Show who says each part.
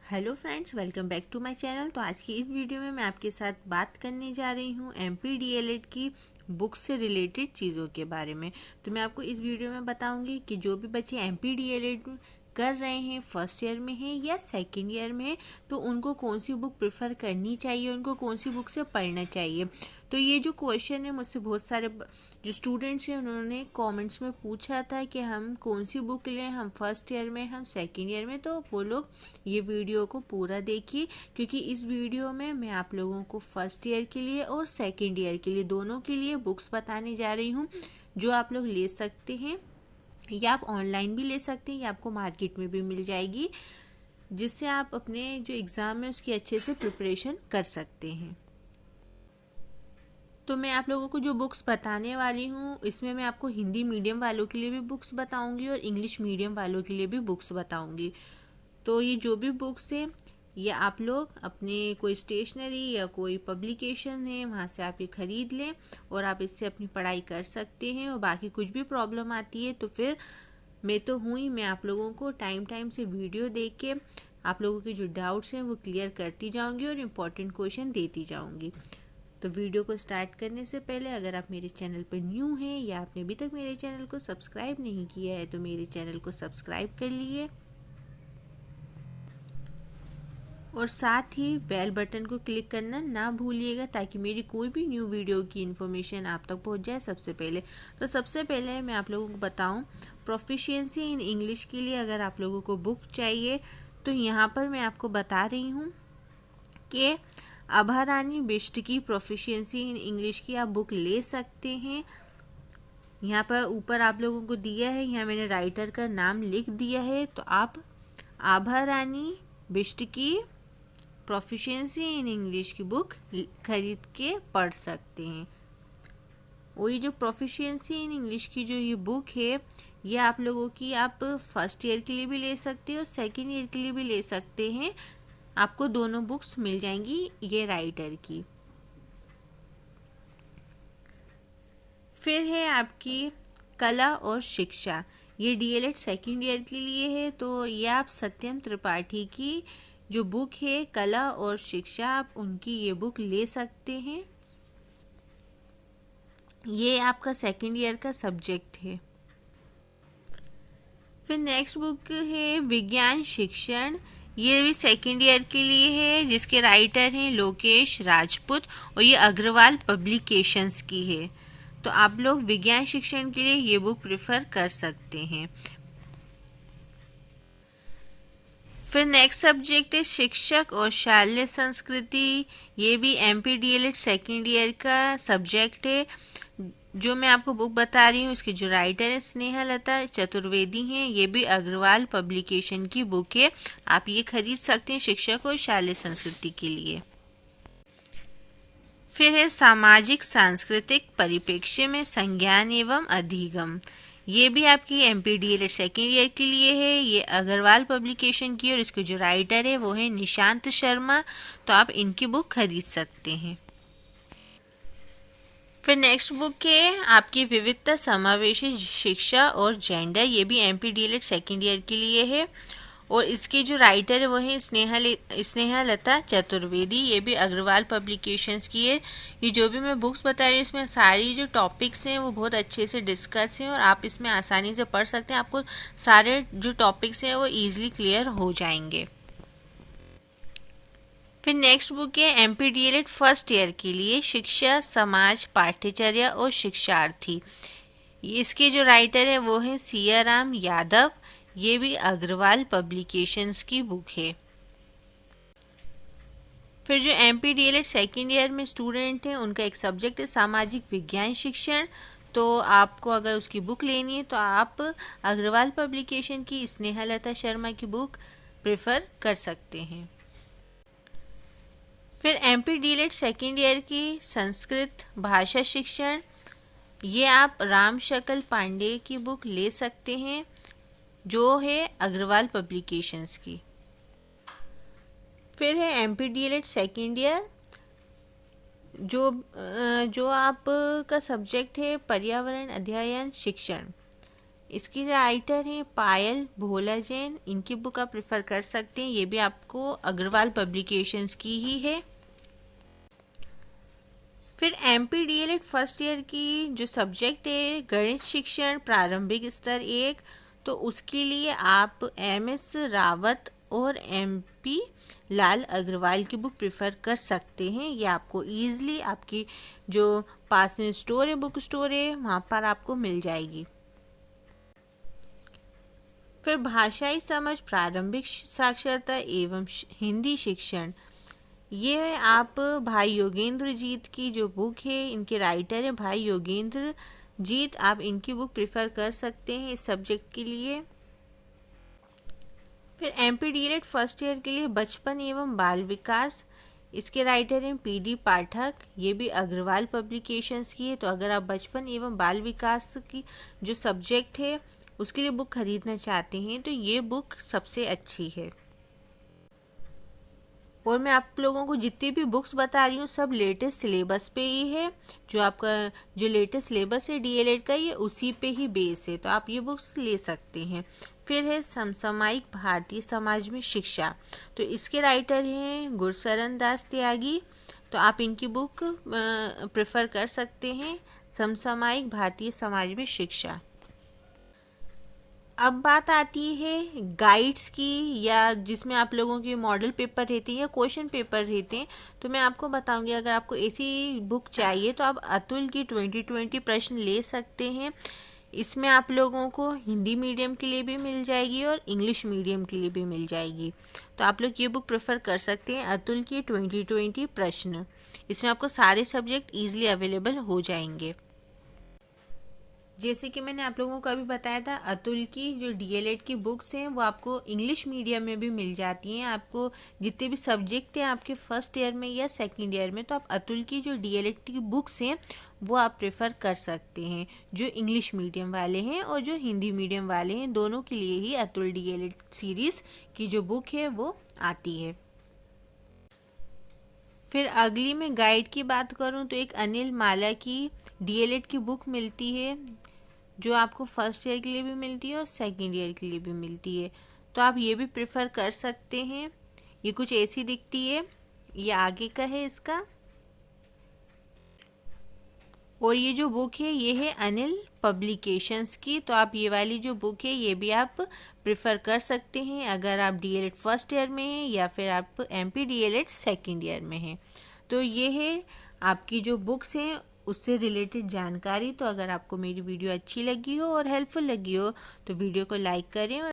Speaker 1: Hello friends, welcome back to my channel. तो आज की इस वीडियो में मैं आपके साथ बात करने जा रही हूँ MPDLED की बुक से रिलेटेड चीज़ों के बारे में। तो मैं आपको इस वीडियो में बताऊंगी कि जो भी बच्चे MPDLED कर रहे हैं, फर्स्ट ईयर में हैं या सेकेंड ईयर में हैं, तो उनको कौन सी बुक प्रेफर करनी चाहिए, उनको कौन सी बुक से पढ़ना चाहिए। तो ये जो क्वेश्चन है मुझसे बहुत सारे जो स्टूडेंट्स हैं उन्होंने कमेंट्स में पूछा था कि हम कौन सी बुक लें, हम फर्स्ट ईयर में, हम सेकेंड ईयर में। तो वो लोग ये वीडियो को पूरा देखिए, क्योंकि इस वीडियो में मैं आप लोगों को फर्स्ट ईयर के लिए और सेकेंड ईयर के लिए दोनों के लिए बुक्स बताने जा रही हूँ, जो आप लोग ले सकते हैं या आप ऑनलाइन भी ले सकते हैं या आपको मार्केट में भी मिल जाएगी, जिससे आप अपने जो एग्ज़ाम है उसकी अच्छे से प्रिपरेशन कर सकते हैं। तो मैं आप लोगों को जो बुक्स बताने वाली हूँ, इसमें मैं आपको हिंदी मीडियम वालों के लिए भी बुक्स बताऊंगी और इंग्लिश मीडियम वालों के लिए भी बुक्स बताऊंगी। तो ये जो भी बुक्स हैं, ये आप लोग अपने कोई स्टेशनरी या कोई पब्लिकेशन है वहाँ से आप ये ख़रीद लें और आप इससे अपनी पढ़ाई कर सकते हैं। और बाकी कुछ भी प्रॉब्लम आती है तो फिर मैं तो हूँ ही, मैं आप लोगों को टाइम टाइम से वीडियो देख के आप लोगों के जो डाउट्स हैं वो क्लियर करती जाऊँगी और इम्पोर्टेंट क्वेश्चन देती जाऊँगी। तो वीडियो को स्टार्ट करने से पहले अगर आप मेरे चैनल पर न्यू हैं या आपने अभी तक मेरे चैनल को सब्सक्राइब नहीं किया है तो मेरे चैनल को सब्सक्राइब कर लिए और साथ ही बेल बटन को क्लिक करना ना भूलिएगा, ताकि मेरी कोई भी न्यू वीडियो की इन्फॉर्मेशन आप तक पहुंच जाए सबसे पहले। तो सबसे पहले मैं आप लोगों को बताऊं, प्रोफिशिएंसी इन इंग्लिश के लिए अगर आप लोगों को बुक चाहिए तो यहाँ पर मैं आपको बता रही हूँ कि आभा रानी बिष्ट की प्रोफिशिएंसी इन इंग्लिश की आप बुक ले सकते हैं। यहाँ पर ऊपर आप लोगों को दिया है, यहाँ मैंने राइटर का नाम लिख दिया है। तो आप आभा रानी बिष्ट की प्रोफिशिएंसी इन इंग्लिश की बुक खरीद के पढ़ सकते हैं। और ये जो प्रोफिशिएंसी इन इंग्लिश की जो ये बुक है, ये आप लोगों की आप फर्स्ट ईयर के लिए भी ले सकते हैं और सेकेंड ईयर के लिए भी ले सकते हैं। आपको दोनों बुक्स मिल जाएंगी ये राइटर की। फिर है आपकी कला और शिक्षा, ये DLED सेकेंड ईयर के लिए है। तो ये आप सत्यम त्रिपाठी की जो बुक है कला और शिक्षा, आप उनकी ये बुक ले सकते हैं। ये आपका सेकेंड ईयर का सब्जेक्ट है। फिर नेक्स्ट बुक है विज्ञान शिक्षण, ये भी सेकेंड ईयर के लिए है, जिसके राइटर हैं लोकेश राजपूत और ये अग्रवाल पब्लिकेशंस की है। तो आप लोग विज्ञान शिक्षण के लिए ये बुक प्रेफर कर सकते हैं। फिर नेक्स्ट सब्जेक्ट है शिक्षक और शालेय संस्कृति, ये भी MPDLED सेकेंड ईयर का सब्जेक्ट है। जो मैं आपको बुक बता रही हूँ उसकी जो राइटर है स्नेहलता चतुर्वेदी हैं, ये भी अग्रवाल पब्लिकेशन की बुक है। आप ये खरीद सकते हैं शिक्षक और शालेय संस्कृति के लिए। फिर है सामाजिक सांस्कृतिक परिप्रेक्ष्य में संज्ञान एवं अधिगम, ये भी आपकी MPDLED सेकेंड ईयर के लिए है। ये अग्रवाल पब्लिकेशन की और इसके जो राइटर है वो है निशांत शर्मा। तो आप इनकी बुक खरीद सकते हैं। फिर नेक्स्ट बुक है आपकी विविधता समावेशी शिक्षा और जेंडर, ये भी MPDLED सेकेंड ईयर के लिए है और इसके जो राइटर है वो है स्नेहलता चतुर्वेदी, ये भी अग्रवाल पब्लिकेशंस की है। ये जो भी मैं बुक्स बता रही हूँ इसमें सारी जो टॉपिक्स हैं वो बहुत अच्छे से डिस्कस हैं और आप इसमें आसानी से पढ़ सकते हैं। आपको सारे जो टॉपिक्स हैं वो ईजिली क्लियर हो जाएंगे। फिर नेक्स्ट बुक है MPDLED फर्स्ट ईयर के लिए शिक्षा समाज पाठ्यचर्या और शिक्षार्थी, इसके जो राइटर है वो है सियाराम यादव, ये भी अग्रवाल पब्लिकेशंस की बुक है। फिर जो MPDLED सेकेंड ईयर में स्टूडेंट हैं उनका एक सब्जेक्ट है सामाजिक विज्ञान शिक्षण। तो आपको अगर उसकी बुक लेनी है तो आप अग्रवाल पब्लिकेशन की स्नेहलता शर्मा की बुक प्रेफर कर सकते हैं। फिर MPDLED सेकेंड ईयर की संस्कृत भाषा शिक्षण, ये आप राम शकल पांडे की बुक ले सकते हैं, जो है अग्रवाल पब्लिकेशंस की। फिर है MPDLED सेकेंड ईयर, जो आप का सब्जेक्ट है पर्यावरण अध्ययन शिक्षण, इसकी राइटर हैं पायल भोला जैन, इनकी बुक आप प्रेफर कर सकते हैं। ये भी आपको अग्रवाल पब्लिकेशंस की ही है। फिर MP DLED फर्स्ट ईयर की जो सब्जेक्ट है गणित शिक्षण प्रारंभिक स्तर 1, तो उसके लिए आप MS रावत और MP लाल अग्रवाल की बुक प्रेफर कर सकते हैं। ये आपको ईजिली आपकी जो पास में स्टोर है, बुक स्टोर है, वहाँ पर आपको मिल जाएगी। फिर भाषाई समझ प्रारंभिक साक्षरता एवं हिंदी शिक्षण, ये आप भाई योगेंद्र जीत की जो बुक है, इनके राइटर है भाई योगेंद्र जीत, आप इनकी बुक प्रेफर कर सकते हैं इस सब्जेक्ट के लिए। फिर MP DLED फर्स्ट ईयर के लिए बचपन एवं बाल विकास, इसके राइटर हैं PD पाठक, ये भी अग्रवाल पब्लिकेशंस की है। तो अगर आप बचपन एवं बाल विकास की जो सब्जेक्ट है उसके लिए बुक खरीदना चाहते हैं तो ये बुक सबसे अच्छी है। और मैं आप लोगों को जितनी भी बुक्स बता रही हूँ सब लेटेस्ट सिलेबस पे ही है। जो आपका जो लेटेस्ट सिलेबस है DLED का, ये उसी पे ही बेस है, तो आप ये बुक्स ले सकते हैं। फिर है समसामयिक भारतीय समाज में शिक्षा, तो इसके राइटर हैं गुरशरण दास त्यागी, तो आप इनकी बुक प्रेफर कर सकते हैं, समसामयिक भारतीय समाज में शिक्षा। अब बात आती है गाइड्स की, या जिसमें आप लोगों के मॉडल पेपर रहते हैं या क्वेश्चन पेपर रहते हैं। तो मैं आपको बताऊंगी, अगर आपको ऐसी बुक चाहिए तो आप अतुल की 2020 प्रश्न ले सकते हैं। इसमें आप लोगों को हिंदी मीडियम के लिए भी मिल जाएगी और इंग्लिश मीडियम के लिए भी मिल जाएगी, तो आप लोग ये बुक प्रेफर कर सकते हैं, अतुल की 2020 प्रश्न। इसमें आपको सारे सब्जेक्ट ईजिली अवेलेबल हो जाएंगे। जैसे कि मैंने आप लोगों को अभी बताया था, अतुल की जो DLED की बुक्स हैं वो आपको इंग्लिश मीडियम में भी मिल जाती हैं। आपको जितने भी सब्जेक्ट हैं आपके फर्स्ट ईयर में या सेकंड ईयर में, तो आप अतुल की जो DLED की बुक्स हैं वो आप प्रेफर कर सकते हैं, जो इंग्लिश मीडियम वाले हैं और जो हिंदी मीडियम वाले हैं, दोनों के लिए ही अतुल DLED सीरीज की जो बुक है वो आती है। फिर अगली मैं गाइड की बात करूं तो एक अनिल माला की DLED की बुक मिलती है, जो आपको फर्स्ट ईयर के लिए भी मिलती है और सेकंड ईयर के लिए भी मिलती है, तो आप ये भी प्रेफर कर सकते हैं। ये कुछ ऐसी दिखती है, ये आगे का है इसका। और ये जो बुक है ये है अनिल पब्लिकेशंस की, तो आप ये वाली जो बुक है ये भी आप प्रेफर कर सकते हैं अगर आप DLED फर्स्ट ईयर में हैं या फिर आप MP DLED सेकंड ईयर में हैं। तो ये है आपकी जो बुक्स हैं उससे रिलेटेड जानकारी। तो अगर आपको मेरी वीडियो अच्छी लगी हो और हेल्पफुल लगी हो तो वीडियो को लाइक करें और